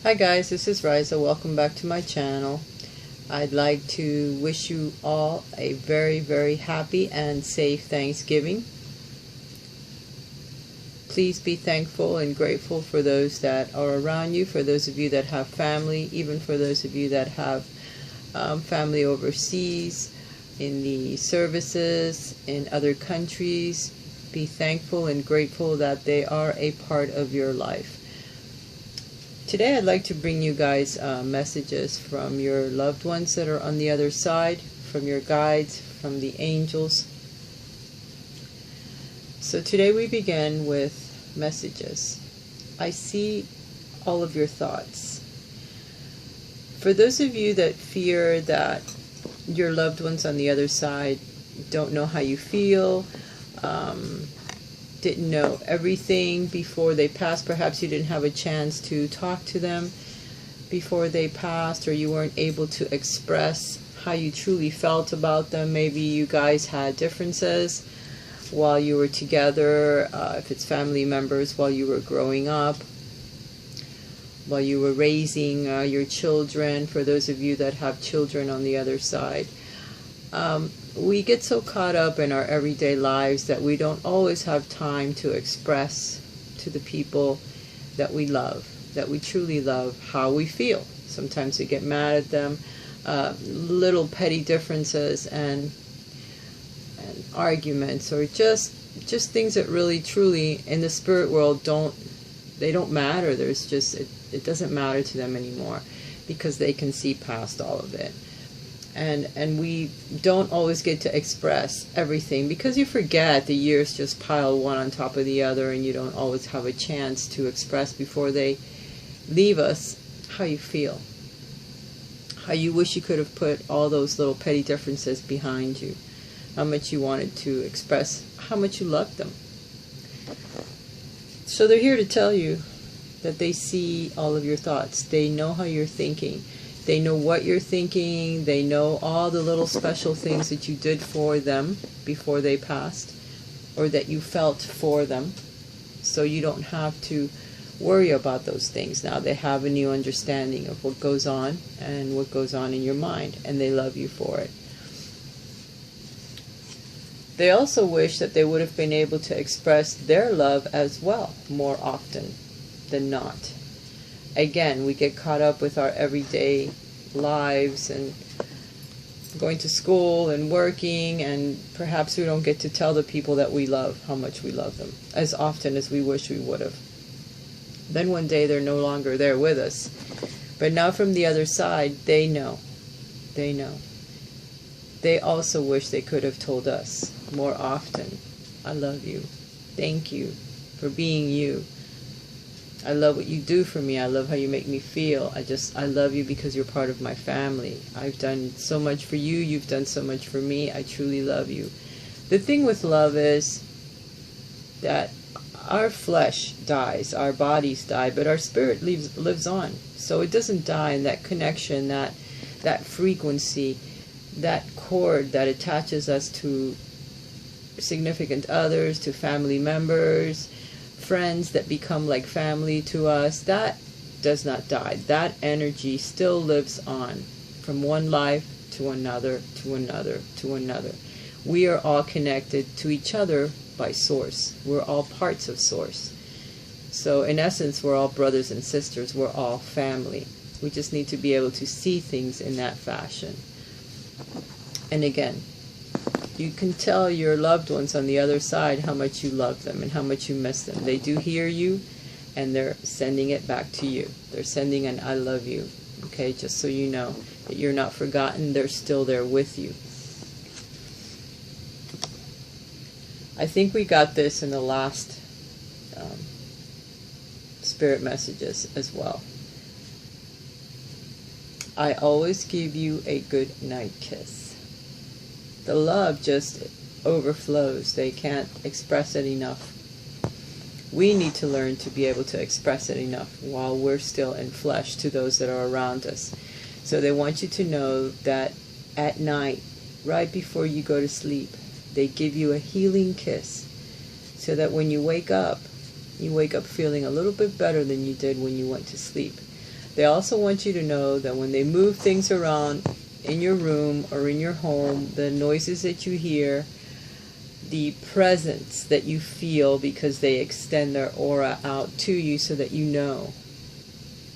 Hi guys, this is Riza. Welcome back to my channel. I'd like to wish you all a very, very happy and safe Thanksgiving. Please be thankful and grateful for those that are around you, for those of you that have family, even for those of you that have family overseas, in the services, in other countries. Be thankful and grateful that they are a part of your life. Today I'd like to bring you guys messages from your loved ones that are on the other side, from your guides, from the angels. So today we begin with messages. I see all of your thoughts. For those of you that fear that your loved ones on the other side don't know how you feel, didn't know everything before they passed, perhaps you didn't have a chance to talk to them before they passed, or you weren't able to express how you truly felt about them. Maybe you guys had differences while you were together, if it's family members, while you were growing up, while you were raising your children, for those of you that have children on the other side. We get so caught up in our everyday lives that we don't always have time to express to the people that we love, that we truly love, how we feel. Sometimes we get mad at them, little petty differences and arguments, or just things that really truly in the spirit world don't matter. There's just it doesn't matter to them anymore, because they can see past all of it. And we don't always get to express everything, because you forget, the years just pile one on top of the other, and you don't always have a chance to express before they leave us how you feel, how you wish you could have put all those little petty differences behind you, how much you wanted to express how much you loved them. So they're here to tell you that they see all of your thoughts. They know how you're thinking. They know what you're thinking. They know all the little special things that you did for them before they passed, or that you felt for them. So you don't have to worry about those things now. They have a new understanding of what goes on and what goes on in your mind, and they love you for it. They also wish that they would have been able to express their love as well more often than not. Again, we get caught up with our everyday lives and going to school and working, and perhaps we don't get to tell the people that we love how much we love them as often as we wish we would have. Then one day they're no longer there with us. But now from the other side, they know. They know. They also wish they could have told us more often, I love you. Thank you for being you. I love what you do for me. I love how you make me feel. I love you because you're part of my family. I've done so much for you. You've done so much for me. I truly love you. The thing with love is that our flesh dies, our bodies die, but our spirit lives on. So it doesn't die, and that connection, that frequency, that cord that attaches us to significant others, to family members, friends that become like family to us, that does not die. That energy still lives on from one life to another, to another, to another. We are all connected to each other by Source. We're all parts of Source. So in essence, we're all brothers and sisters. We're all family. We just need to be able to see things in that fashion. And again, you can tell your loved ones on the other side how much you love them and how much you miss them. They do hear you, and they're sending it back to you. They're sending an I love you, okay, just so you know that you're not forgotten. They're still there with you. I think we got this in the last spirit messages as well. I always give you a good night kiss. The love just overflows. They can't express it enough. We need to learn to be able to express it enough while we're still in flesh to those that are around us. So they want you to know that at night, right before you go to sleep, they give you a healing kiss, so that when you wake up feeling a little bit better than you did when you went to sleep. They also want you to know that when they move things around in your room or in your home, the noises that you hear, the presence that you feel, because they extend their aura out to you so that you know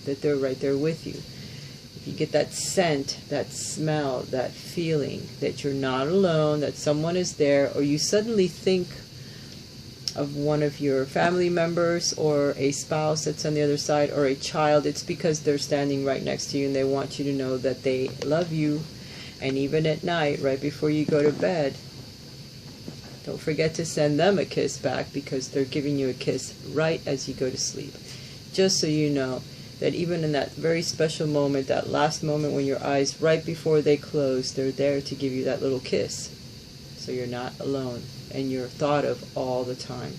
that they're right there with you. If you get that scent, that smell, that feeling that you're not alone, that someone is there, or you suddenly think of one of your family members or a spouse that's on the other side, or a child, it's because they're standing right next to you and they want you to know that they love you. And even at night, right before you go to bed, don't forget to send them a kiss back, because they're giving you a kiss right as you go to sleep. Just so you know that even in that very special moment, that last moment when your eyes, right before they close, they're there to give you that little kiss. So you're not alone and you're thought of all the time.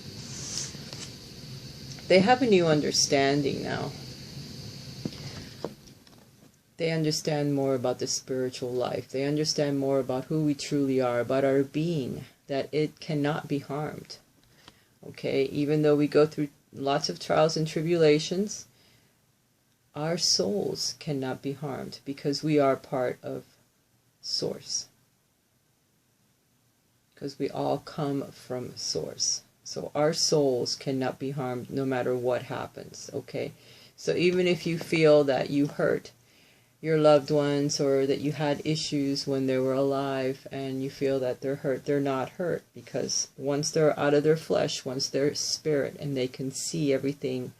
They have a new understanding now. They understand more about the spiritual life. They understand more about who we truly are, about our being, that it cannot be harmed. Okay, even though we go through lots of trials and tribulations, our souls cannot be harmed because we are part of Source. Because we all come from Source. So our souls cannot be harmed no matter what happens. Okay, so even if you feel that you hurt your loved ones, or that you had issues when they were alive and you feel that they're hurt, they're not hurt, because once they're out of their flesh, once they're spirit and they can see everything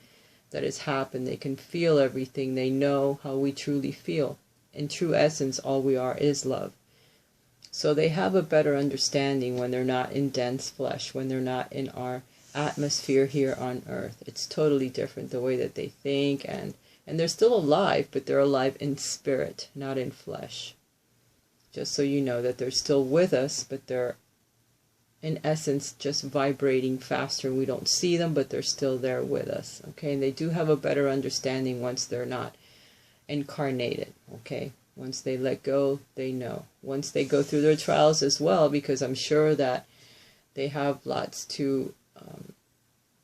that has happened, they can feel everything, they know how we truly feel. In true essence, all we are is love. So they have a better understanding when they're not in dense flesh, when they're not in our atmosphere here on earth. It's totally different, the way that they think, and they're still alive, but they're alive in spirit, not in flesh. Just so you know that they're still with us, but they're, in essence, just vibrating faster. We don't see them, but they're still there with us. Okay, and they do have a better understanding once they're not incarnated. Okay, once they let go, they know. Once they go through their trials as well, because I'm sure that they have lots to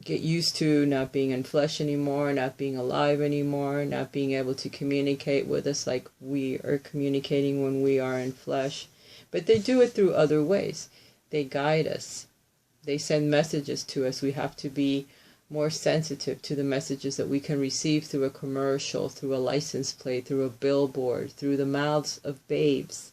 get used to, not being in flesh anymore, not being alive anymore, not being able to communicate with us like we are communicating when we are in flesh. But they do it through other ways. They guide us. They send messages to us. We have to be more sensitive to the messages that we can receive through a commercial, through a license plate, through a billboard, through the mouths of babes.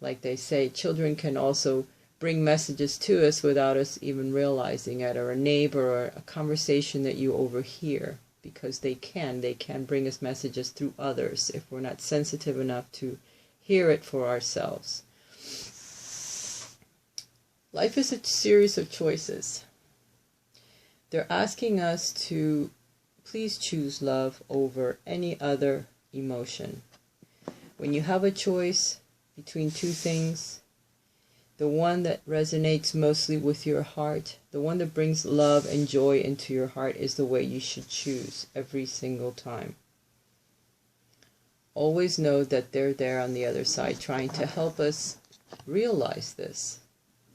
Like they say, children can also bring messages to us without us even realizing it, or a neighbor, or a conversation that you overhear, because they can bring us messages through others if we're not sensitive enough to hear it for ourselves. Life is a series of choices. They're asking us to please choose love over any other emotion. When you have a choice between two things, the one that resonates mostly with your heart, the one that brings love and joy into your heart, is the way you should choose every single time. Always know that they're there on the other side trying to help us realize this,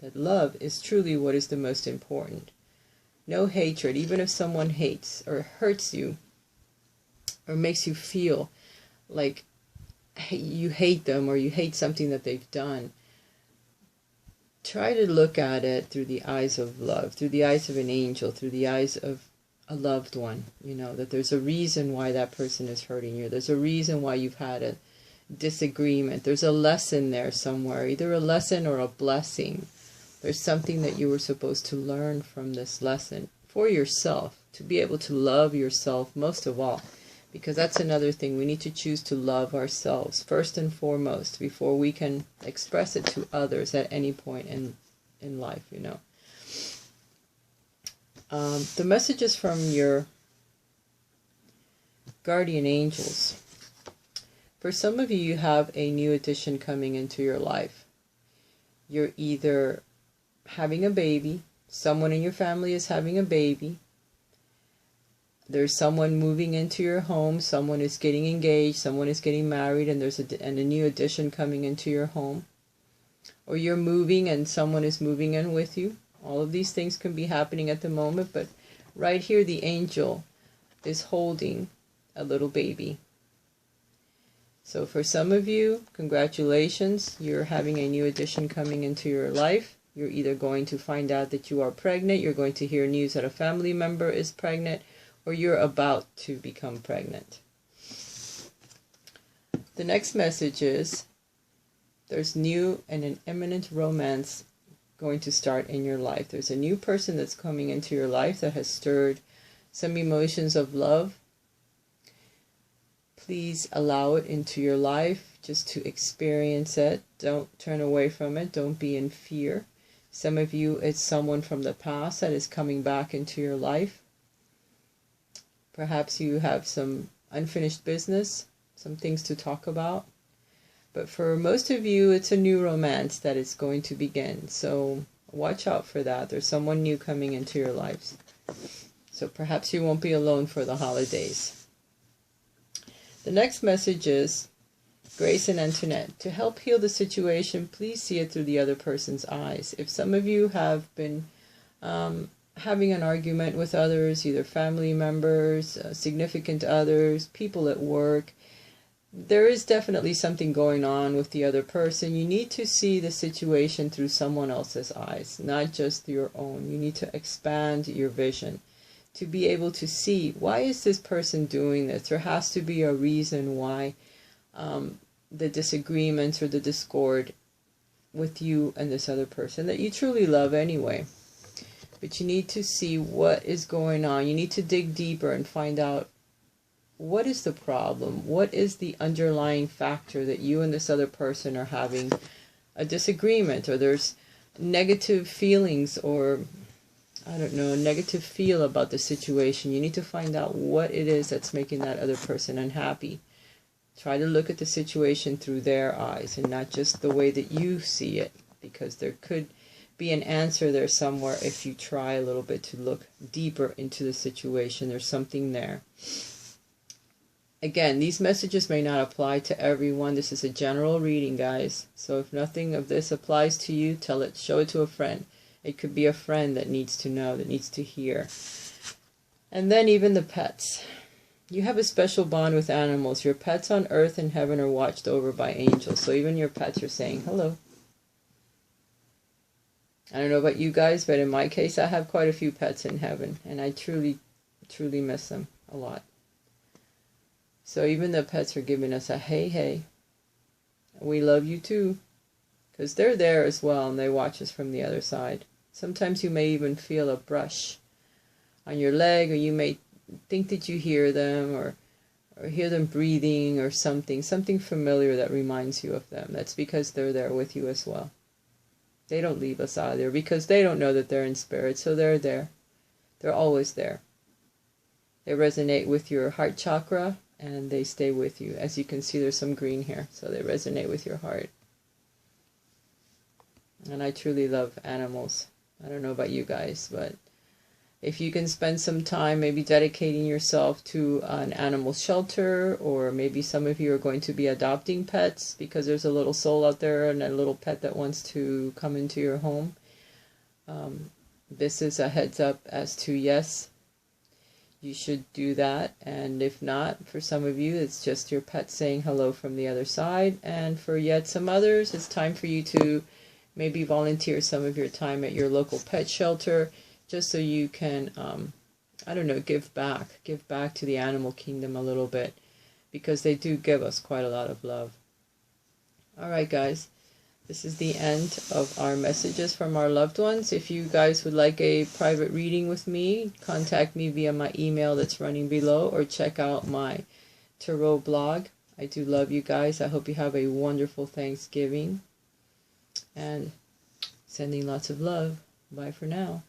that love is truly what is the most important. No hatred, even if someone hates or hurts you or makes you feel like you hate them or you hate something that they've done. Try to look at it through the eyes of love, through the eyes of an angel, through the eyes of a loved one. You know, that there's a reason why that person is hurting you. There's a reason why you've had a disagreement. There's a lesson there somewhere, either a lesson or a blessing. There's something that you were supposed to learn from this lesson for yourself, to be able to love yourself most of all. Because that's another thing. We need to choose to love ourselves first and foremost before we can express it to others at any point in life, you know. The messages from your guardian angels. For some of you, you have a new addition coming into your life. You're either having a baby, someone in your family is having a baby, there's someone moving into your home, someone is getting engaged, someone is getting married, and there's a new addition coming into your home. Or you're moving and someone is moving in with you. All of these things can be happening at the moment, but right here the angel is holding a little baby. So for some of you, congratulations, you're having a new addition coming into your life. You're either going to find out that you are pregnant, you're going to hear news that a family member is pregnant, or you're about to become pregnant. The next message is there's new and an imminent romance going to start in your life. There's a new person that's coming into your life that has stirred some emotions of love. Please allow it into your life just to experience it. Don't turn away from it. Don't be in fear. Some of you, it's someone from the past that is coming back into your life. Perhaps you have some unfinished business, some things to talk about. But for most of you, it's a new romance that is going to begin. So watch out for that. There's someone new coming into your lives. So perhaps you won't be alone for the holidays. The next message is Grace and Antoinette. To help heal the situation, please see it through the other person's eyes. If some of you have been having an argument with others, either family members, significant others, people at work, there is definitely something going on with the other person. You need to see the situation through someone else's eyes, not just your own. You need to expand your vision to be able to see, why is this person doing this? There has to be a reason why the disagreements or the discord with you and this other person that you truly love anyway. But you need to see what is going on. You need to dig deeper and find out, what is the problem? What is the underlying factor that you and this other person are having a disagreement, or there's negative feelings, or I don't know, a negative feel about the situation? You need to find out what it is that's making that other person unhappy. Try to look at the situation through their eyes and not just the way that you see it, because there could be an answer there somewhere if you try a little bit to look deeper into the situation. There's something there. Again, these messages may not apply to everyone. This is a general reading, guys. So if nothing of this applies to you, tell it, show it to a friend. It could be a friend that needs to know, that needs to hear. And then even the pets. You have a special bond with animals. Your pets on earth and heaven are watched over by angels. So even your pets are saying hello. I don't know about you guys, but in my case, I have quite a few pets in heaven. And I truly, truly miss them a lot. So even the pets are giving us a hey, hey. We love you too. Because they're there as well, and they watch us from the other side. Sometimes you may even feel a brush on your leg, or you may think that you hear them, or hear them breathing, or something familiar that reminds you of them. That's because they're there with you as well. They don't leave us either, because they don't know that they're in spirit, so they're there. They're always there. They resonate with your heart chakra, and they stay with you. As you can see, there's some green here, so they resonate with your heart. And I truly love animals. I don't know about you guys, but if you can spend some time maybe dedicating yourself to an animal shelter, or maybe some of you are going to be adopting pets because there's a little soul out there and a little pet that wants to come into your home. This is a heads up as to yes, you should do that. And if not, for some of you, it's just your pet saying hello from the other side. And for yet some others, it's time for you to maybe volunteer some of your time at your local pet shelter, just so you can, I don't know, give back to the animal kingdom a little bit, because they do give us quite a lot of love. All right, guys. This is the end of our messages from our loved ones. If you guys would like a private reading with me, contact me via my email that's running below, or check out my tarot blog. I do love you guys. I hope you have a wonderful Thanksgiving. And sending lots of love. Bye for now.